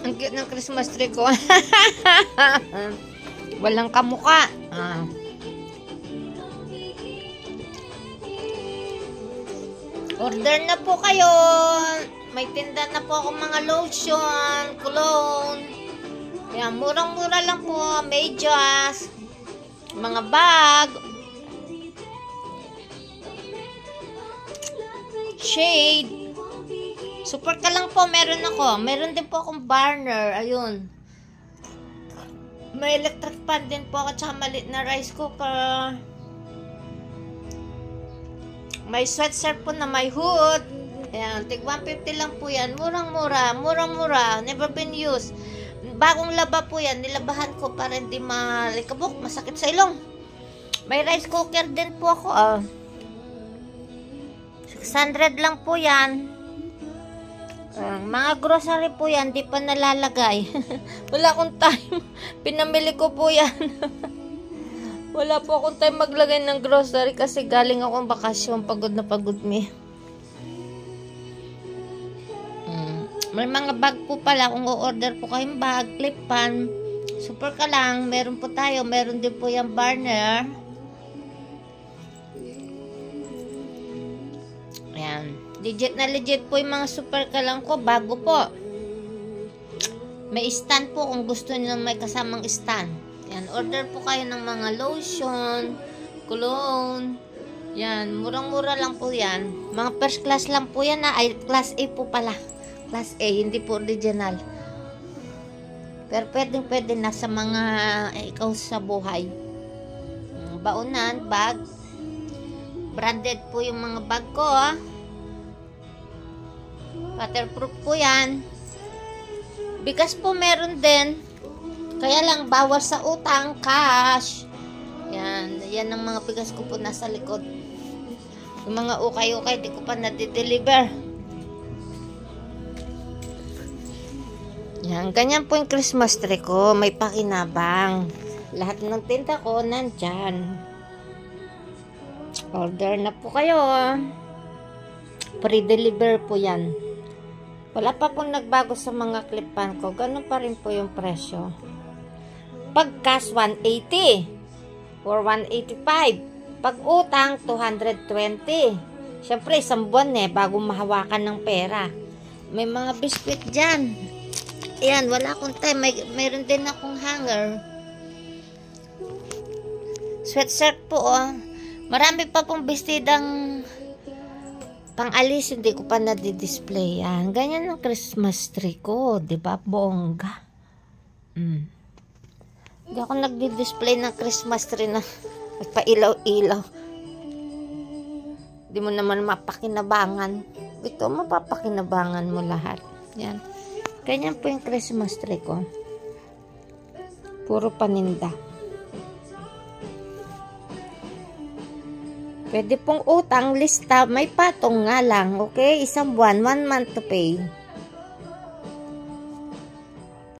Ang cute ng Christmas tree ko. Walang kamuka. Order na po kayo. May tinda na po ako mga lotion, cologne. Kaya murang-mura lang po. Medyas, mga bag, shade. Super ka lang po, meron ako. Meron din po akong burner. Ayun. May electric pan din po ako, tsaka maliit na rice cooker. May sweatshirt po na may hood. Ayan, tig 150 lang po yan. Murang-mura, murang-mura. Never been used. Bagong laba po yan. Nilabahan ko para hindi malikabok. Masakit sa ilong. May rice cooker din po ako. 600 lang po yan. Mga grocery po yan. Di pa nalalagay. Wala akong time. Pinamili ko po yan. Wala po akong time maglagay ng grocery kasi galing akong bakasyon. Pagod na pagod me. May mga bag po pala. Kung o-order po kayong bag, clip pan, super ka lang. Meron po tayo. Meron din po yung burner. Ayan. Legit na legit po yung mga super ka lang ko. Bago po. May stand po kung gusto nyo may kasamang stand. Yan, order po kayo ng mga lotion, cologne. Yan, murang-mura lang po yan. Mga first class lang po yan. Ay, class A po pala. Class A, hindi po original. Pero pwede na sa mga ikaw sa buhay. Baunan, bag. Branded po yung mga bag ko, Waterproof po yan. Bigas po meron din. Kaya lang, bawal sa utang, cash. Yan. Yan ang mga bigas ko po nasa likod. Yung mga ukay-ukay, di ko pa na-deliver. Yan. Ganyan po yung Christmas tree ko. May pakinabang. Lahat ng tinta ko, nandyan. Order na po kayo. Pre-deliver po yan. Wala pa pong nagbago sa mga clip-pan ko. Ganun pa rin po yung presyo. Pag cash, 180 or 185. Pag utang, 220. Siyempre, isang buwan bago mahawakan ng pera. May mga biscuit dyan. Ayan, wala akong time. Mayroon din akong hanger. Sweatshirt po, Marami pa pong bestidang pang-alis, hindi ko pa na-display yan. Ganyan ang Christmas tree ko. Diba? Bongga. Hindi ako nagdi-display ng Christmas tree na nagpailaw-ilaw. Hindi mo naman mapakinabangan. Ito, mapapakinabangan mo lahat. Yan. Ganyan po yung Christmas tree ko. Puro paninda. Pwede pong utang, lista, may patong nga lang, okay? Isang buwan, 1 month to pay.